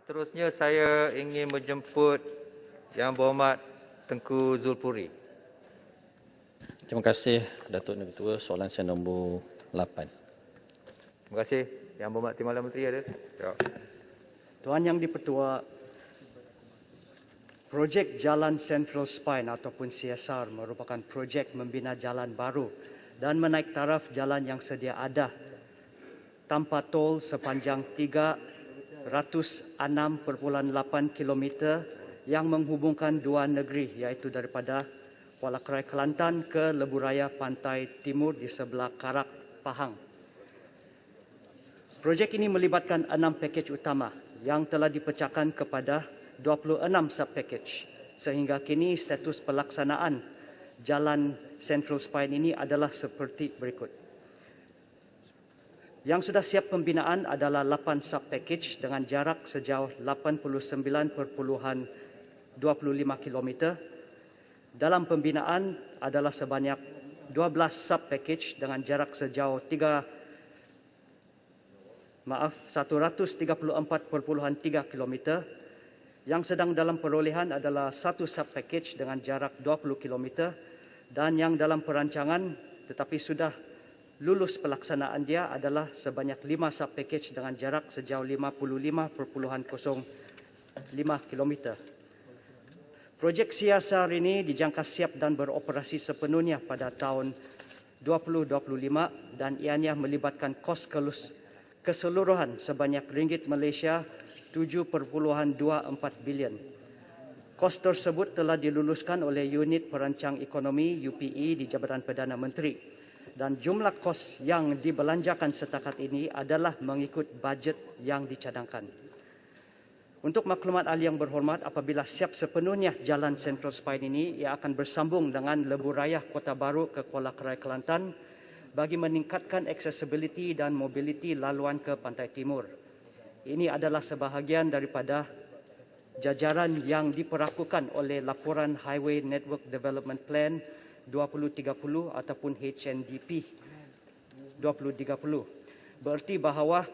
Seterusnya saya ingin menjemput Yang Berhormat Tengku Zulpuri. Terima kasih Datuk Negeri Ketua. Soalan saya nombor 8. Terima kasih. Yang Berhormat Timbalan Menteri ada? Ya. Tuan Yang di-Pertua, projek Jalan Central Spine ataupun CSR merupakan projek membina jalan baru dan menaik taraf jalan yang sedia ada tanpa tol sepanjang 306.8 km yang menghubungkan dua negeri iaitu daripada Kuala Krai Kelantan ke Lebuh Raya Pantai Timur di sebelah Karak, Pahang. Projek ini melibatkan 6 pakej utama yang telah dipecahkan kepada 26 sub-package sehingga kini status pelaksanaan Jalan Central Spine ini adalah seperti berikut. Yang sudah siap pembinaan adalah 8 sub-package dengan jarak sejauh 89.25 km. Dalam pembinaan adalah sebanyak 12 sub-package dengan jarak sejauh 134.3 km. Yang sedang dalam perolehan adalah 1 sub-package dengan jarak 20 km dan yang dalam perancangan tetapi sudah lulus pelaksanaan dia adalah sebanyak 5 sub-package dengan jarak sejauh 55.05 km. Projek CSR ini dijangka siap dan beroperasi sepenuhnya pada tahun 2025 dan ianya melibatkan kos keseluruhan sebanyak ringgit Malaysia 7.24 bilion. Kos tersebut telah diluluskan oleh Unit Perancang Ekonomi UPE di Jabatan Perdana Menteri dan jumlah kos yang dibelanjakan setakat ini adalah mengikut bajet yang dicadangkan. Untuk maklumat ahli yang berhormat, apabila siap sepenuhnya Jalan Central Spine ini, ia akan bersambung dengan Lebuh Raya Kota Baru ke Kuala Krai Kelantan bagi meningkatkan accessibility dan mobility laluan ke Pantai Timur. Ini adalah sebahagian daripada jajaran yang diperakukan oleh Laporan Highway Network Development Plan 2030 ataupun HNDP 2030. Bererti bahawa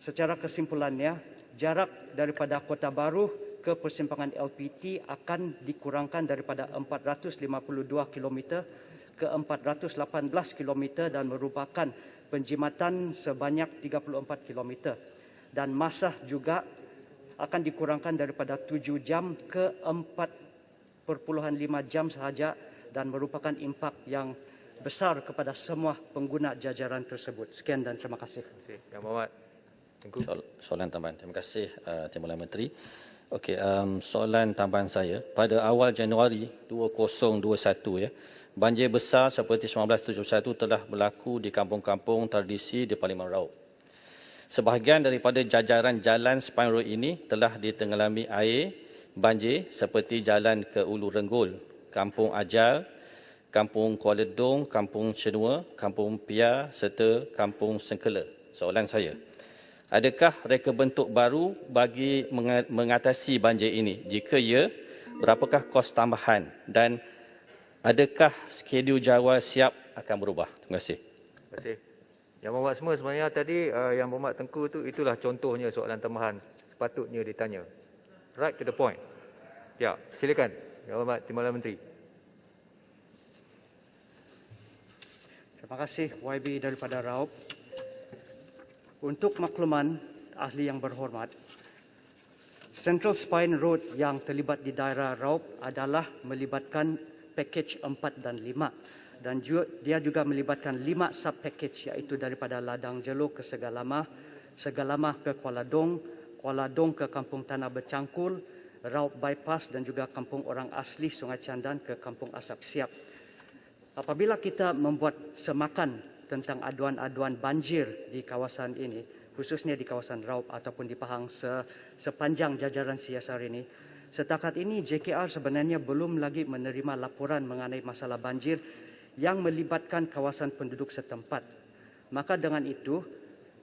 secara kesimpulannya, jarak daripada Kota Baru ke persimpangan LPT akan dikurangkan daripada 452 km ke 418 km dan merupakan penjimatan sebanyak 34 km. Dan masa juga akan dikurangkan daripada 7 jam ke 4.5 jam sahaja dan merupakan impak yang besar kepada semua pengguna jajaran tersebut. Sekian dan terima kasih. Yang Berhormat Tengku. Soalan tambahan. Terima kasih Timbalan Menteri. Okey, soalan tambahan saya. Pada awal Januari 2021 ya, banjir besar seperti 1971 telah berlaku di kampung-kampung tradisi di Parlimen Raub. Sebahagian daripada jajaran jalan Spine Road ini telah ditenggelami air banjir seperti jalan ke Ulu Renggol, Kampung Ajal, Kampung Kuala Dong, Kampung Chenua, Kampung Pia serta Kampung Sengkela. Soalan saya, adakah reka bentuk baru bagi mengatasi banjir ini? Jika ya, berapakah kos tambahan dan adakah skedul jawa siap akan berubah? Terima kasih. Terima kasih. Yang Berhormat semua sebenarnya tadi Yang Berhormat Tengku itu itulah contohnya soalan tambahan sepatutnya ditanya. Right to the point. Ya, silakan Yang Berhormat Timbalan Menteri. Terima kasih YB daripada Raub. Untuk makluman ahli yang berhormat, Central Spine Road yang terlibat di daerah Raub adalah melibatkan pakej 4 dan 5 dan dia juga melibatkan 5 sub-package iaitu daripada Ladang Jelo ke Segalamah, Segalamah ke Kuala Dong, Kuala Dong ke Kampung Tanah Bercangkul, Raub Bypass dan juga Kampung Orang Asli Sungai Candan ke Kampung Asap Siap. Apabila kita membuat semakan tentang aduan-aduan banjir di kawasan ini, khususnya di kawasan Raub ataupun di Pahang sepanjang jajaran CSR ini, setakat ini JKR sebenarnya belum lagi menerima laporan mengenai masalah banjir yang melibatkan kawasan penduduk setempat. Maka dengan itu,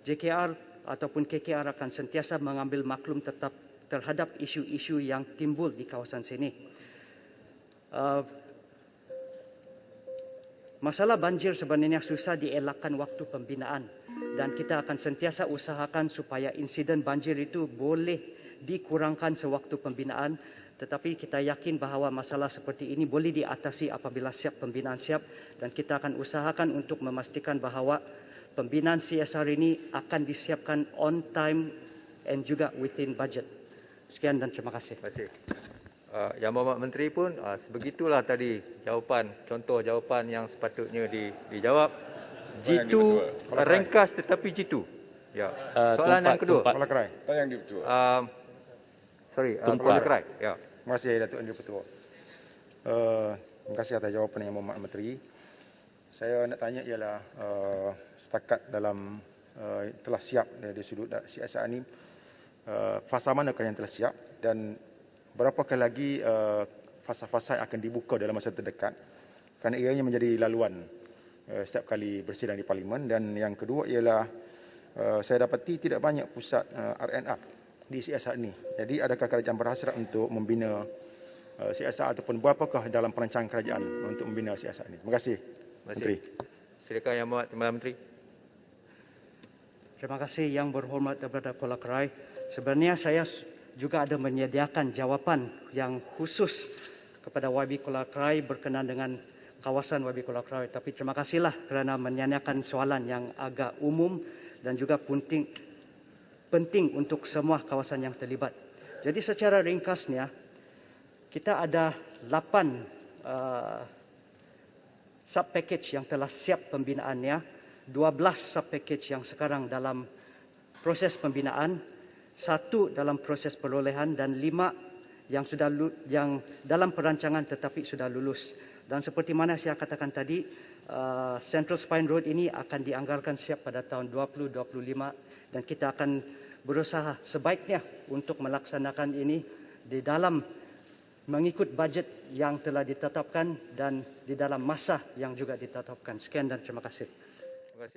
JKR ataupun KKR akan sentiasa mengambil maklum tetap terhadap isu-isu yang timbul di kawasan sini. Masalah banjir sebenarnya susah dielakkan waktu pembinaan dan kita akan sentiasa usahakan supaya insiden banjir itu boleh dikurangkan sewaktu pembinaan, tetapi kita yakin bahawa masalah seperti ini boleh diatasi apabila pembinaan siap, dan kita akan usahakan untuk memastikan bahawa pembinaan CSR ini akan disiapkan on time and juga within budget. Sekian dan terima kasih. Terima kasih. Yang Berhormat Menteri pun sebegitulah tadi jawapan, contoh jawapan yang sepatutnya dijawab. Jitu ringkas tetapi jitu. Ya. Soalan yang kedua. Kepala Kerai. Yang di Ketua. Kepala Kerai. Ya. Terima kasih Datuk Yang Ketua. Terima kasih atas jawapan Yang Berhormat Menteri. Saya nak tanya ialah setakat dalam telah siap dari sudut CSR ini, fasa manakah yang telah siap dan berapakah lagi fasa-fasa yang akan dibuka dalam masa terdekat, kerana ianya menjadi laluan setiap kali bersidang di Parlimen. Dan yang kedua ialah saya dapati tidak banyak pusat R&R di CSR ini. Jadi adakah kerajaan berhasrat untuk membina CSR ataupun berapakah dalam perancangan kerajaan untuk membina CSR ini? Terima kasih. Menteri. Silakan Yang Berhormat Timbalan Menteri. Terima kasih Yang Berhormat kepada Kepala Kerai. Sebenarnya saya juga ada menyediakan jawapan yang khusus kepada YB Kuala Kerai berkenaan dengan kawasan YB Kuala Kerai. Tapi terima kasihlah kerana menanyakan soalan yang agak umum dan juga penting untuk semua kawasan yang terlibat. Jadi secara ringkasnya, kita ada 8 sub-package yang telah siap pembinaannya, 12 sub-package yang sekarang dalam proses pembinaan, 1 dalam proses perolehan dan 5 yang dalam perancangan tetapi sudah lulus. Dan seperti mana saya katakan tadi, Central Spine Road ini akan dianggarkan siap pada tahun 2025 dan kita akan berusaha sebaiknya untuk melaksanakan ini di dalam mengikut bajet yang telah ditetapkan dan di dalam masa yang juga ditetapkan. Sekian dan terima kasih.